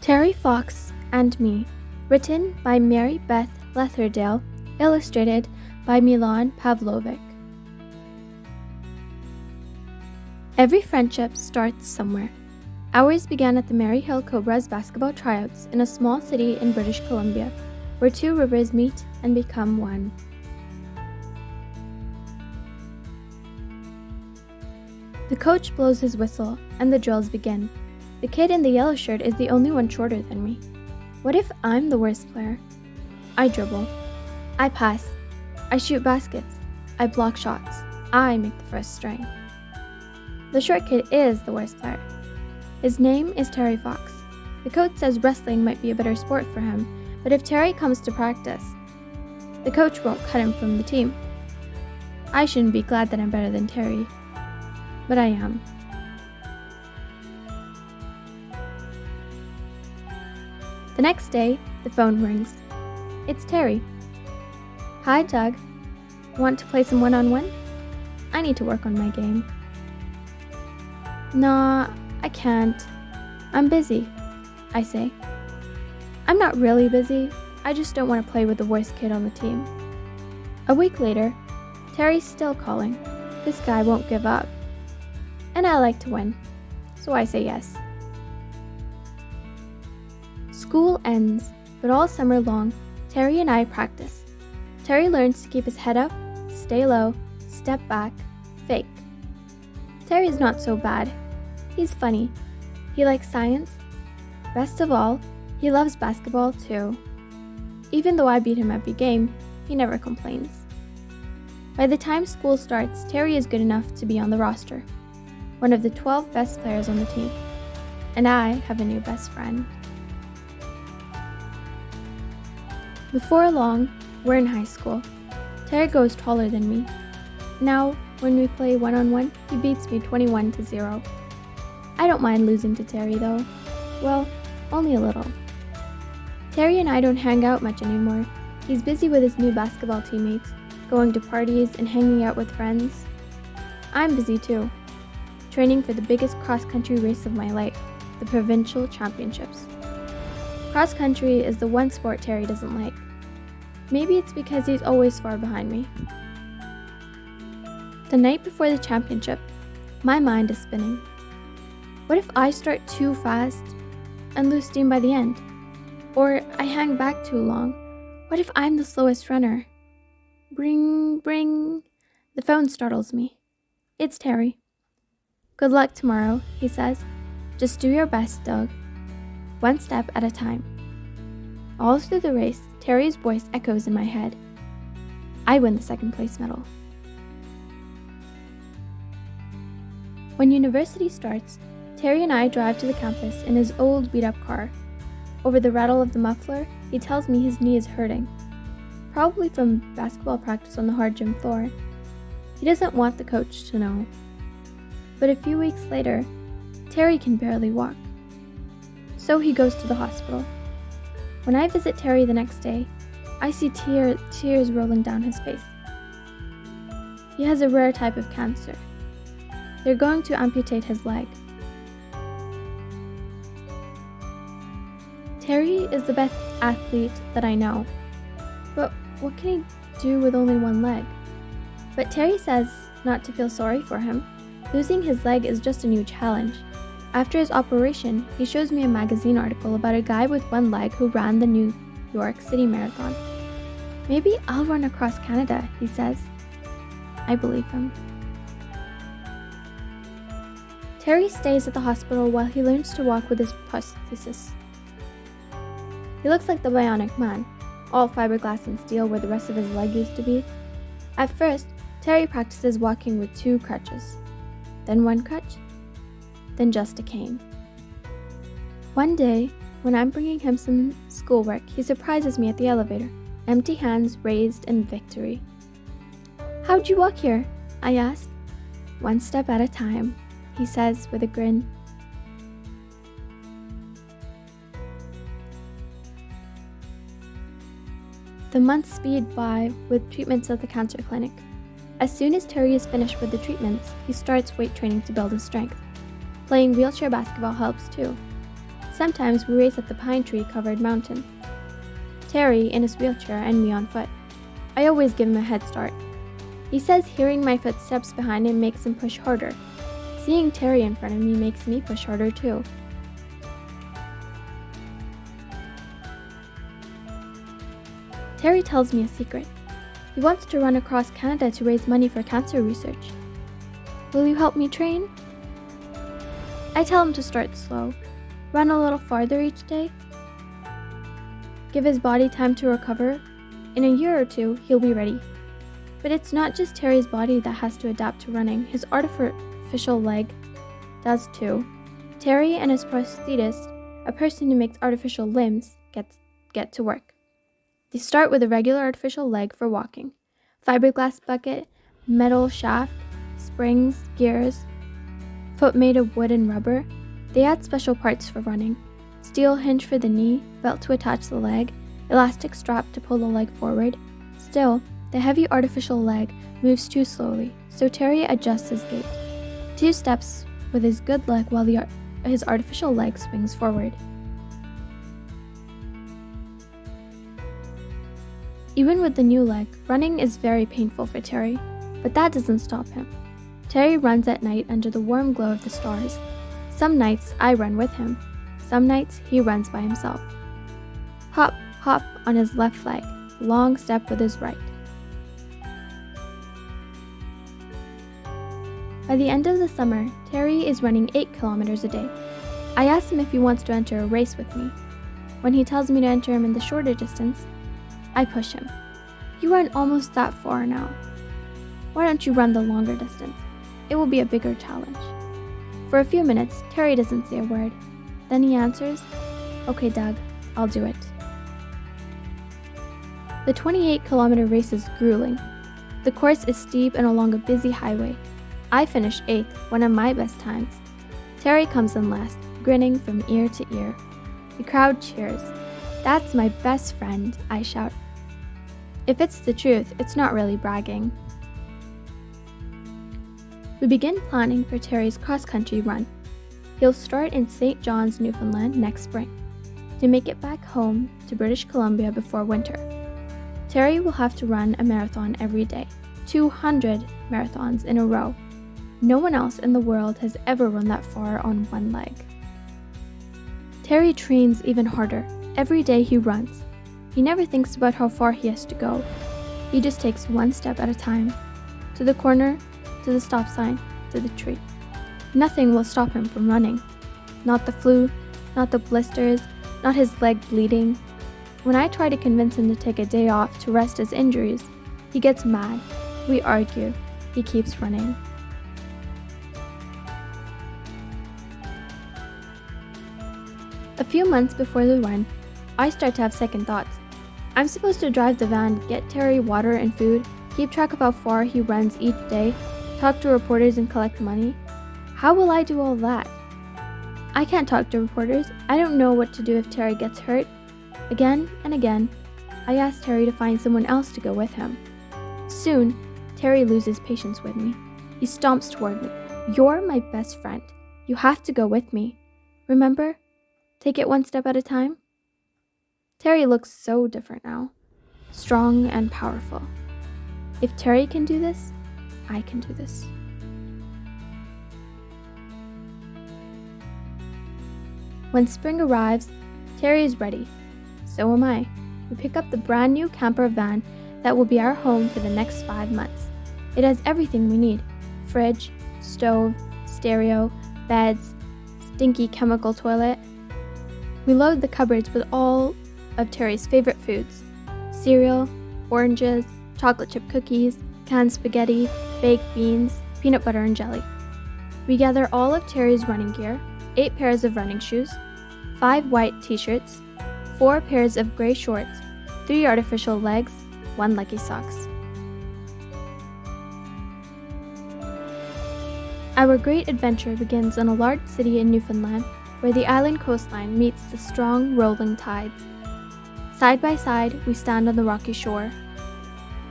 Terry Fox and Me, written by Beth Leatherdale, illustrated by Milan Pavlovic. Every friendship starts somewhere. Ours began at the Maryhill Cobras basketball tryouts in a small city in British Columbia, where two rivers meet and become one. The coach blows his whistle, and the drills begin. The kid in the yellow shirt is the only one shorter than me. What if I'm the worst player? I dribble. I pass. I shoot baskets. I block shots. I make the first string. The short kid is the worst player. His name is Terry Fox. The coach says wrestling might be a better sport for him, but if Terry comes to practice, the coach won't cut him from the team. I shouldn't be glad that I'm better than Terry, but I am. The next day, the phone rings. It's Terry. Hi, Doug. Want to play some one-on-one? I need to work on my game. Nah, I can't. I'm busy, I say. I'm not really busy. I just don't want to play with the worst kid on the team. A week later, Terry's still calling. This guy won't give up. And I like to win, so I say yes. School ends, but all summer long, Terry and I practice. Terry learns to keep his head up, stay low, step back, fake. Terry's not so bad. He's funny. He likes science. Best of all, he loves basketball too. Even though I beat him every game, he never complains. By the time school starts, Terry is good enough to be on the roster, one of the 12 best players on the team. And I have a new best friend. Before long, we're in high school. Terry goes taller than me. Now, when we play one-on-one, he beats me 21-0. I don't mind losing to Terry though. Well, only a little. Terry and I don't hang out much anymore. He's busy with his new basketball teammates, going to parties and hanging out with friends. I'm busy too, training for the biggest cross-country race of my life, the provincial championships. Cross-country is the one sport Terry doesn't like. Maybe it's because he's always far behind me. The night before the championship, my mind is spinning. What if I start too fast and lose steam by the end? Or I hang back too long? What if I'm the slowest runner? Bring, bring. The phone startles me. It's Terry. Good luck tomorrow, he says. Just do your best, Doug. One step at a time. All through the race, Terry's voice echoes in my head. I win the second place medal. When university starts, Terry and I drive to the campus in his old beat-up car. Over the rattle of the muffler, he tells me his knee is hurting, probably from basketball practice on the hard gym floor. He doesn't want the coach to know. But a few weeks later, Terry can barely walk. So he goes to the hospital. When I visit Terry the next day, I see tears rolling down his face. He has a rare type of cancer. They're going to amputate his leg. Terry is the best athlete that I know. But what can he do with only one leg? But Terry says not to feel sorry for him. Losing his leg is just a new challenge. After his operation, he shows me a magazine article about a guy with one leg who ran the New York City Marathon. Maybe I'll run across Canada, he says. I believe him. Terry stays at the hospital while he learns to walk with his prosthesis. He looks like the Bionic Man, all fiberglass and steel where the rest of his leg used to be. At first, Terry practices walking with 2 crutches, then 1 crutch, then just a cane. One day, when I'm bringing him some schoolwork, he surprises me at the elevator, empty hands raised in victory. How'd you walk here? I ask. 1 step at a time, he says with a grin. The months speed by with treatments at the cancer clinic. As soon as Terry is finished with the treatments, he starts weight training to build his strength. Playing wheelchair basketball helps too. Sometimes we race up the pine tree-covered mountain. Terry in his wheelchair and me on foot. I always give him a head start. He says hearing my footsteps behind him makes him push harder. Seeing Terry in front of me makes me push harder too. Terry tells me a secret. He wants to run across Canada to raise money for cancer research. Will you help me train? I tell him to start slow, run a little farther each day, give his body time to recover. In a year or two, he'll be ready. But it's not just Terry's body that has to adapt to running, his artificial leg does too. Terry and his prosthetist, a person who makes artificial limbs, get to work. They start with a regular artificial leg for walking, fiberglass bucket, metal shaft, springs, gears, foot made of wood and rubber. They add special parts for running, steel hinge for the knee, belt to attach the leg, elastic strap to pull the leg forward. Still, the heavy artificial leg moves too slowly, so Terry adjusts his gait. 2 steps with his good leg while his artificial leg swings forward. Even with the new leg, running is very painful for Terry, but that doesn't stop him. Terry runs at night under the warm glow of the stars. Some nights I run with him. Some nights he runs by himself. Hop, hop on his left leg, long step with his right. By the end of the summer, Terry is running 8 kilometers a day. I ask him if he wants to enter a race with me. When he tells me to enter him in the shorter distance, I push him. You run almost that far now. Why don't you run the longer distance? It will be a bigger challenge. For a few minutes, Terry doesn't say a word. Then he answers, "Okay, Doug, I'll do it." The 28-kilometer race is grueling. The course is steep and along a busy highway. I finish 8th, one of my best times. Terry comes in last, grinning from ear to ear. The crowd cheers. "That's my best friend," I shout. If it's the truth, it's not really bragging. We begin planning for Terry's cross-country run. He'll start in St. John's, Newfoundland next spring, to make it back home to British Columbia before winter. Terry will have to run a marathon every day, 200 marathons in a row. No one else in the world has ever run that far on one leg. Terry trains even harder. Every day he runs. He never thinks about how far he has to go. He just takes one step at a time. To the corner, to the stop sign, to the tree. Nothing will stop him from running. Not the flu, not the blisters, not his leg bleeding. When I try to convince him to take a day off to rest his injuries, he gets mad. We argue. He keeps running. A few months before the run, I start to have second thoughts. I'm supposed to drive the van, get Terry water and food, keep track of how far he runs each day, talk to reporters and collect money. How will I do all that? I can't talk to reporters. I don't know what to do if Terry gets hurt. Again and again, I ask Terry to find someone else to go with him. Soon, Terry loses patience with me. He stomps toward me. "You're my best friend. You have to go with me. Remember? Take it one step at a time." Terry looks so different now. Strong and powerful. If Terry can do this, I can do this. When spring arrives, Terry is ready. So am I. We pick up the brand new camper van that will be our home for the next 5 months. It has everything we need: fridge, stove, stereo, beds, stinky chemical toilet. We load the cupboards with all of Terry's favorite foods: cereal, oranges, chocolate chip cookies, canned spaghetti, baked beans, peanut butter and jelly. We gather all of Terry's running gear: 8 pairs of running shoes, 5 white t-shirts, 4 pairs of gray shorts, 3 artificial legs, 1 Lucky socks. Our great adventure begins in a large city in Newfoundland, where the island coastline meets the strong, rolling tides. Side by side, we stand on the rocky shore.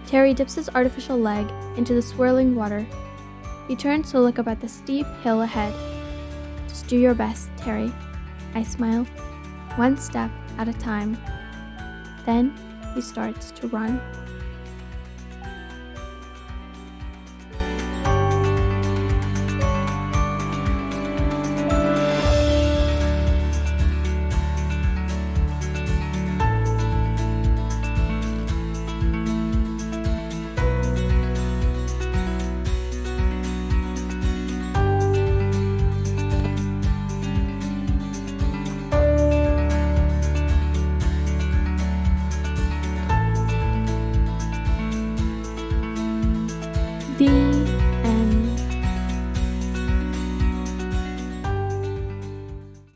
Terry dips his artificial leg into the swirling water. He turns to look up at the steep hill ahead. "Just do your best, Terry. I smile, one step at a time. Then he starts to run.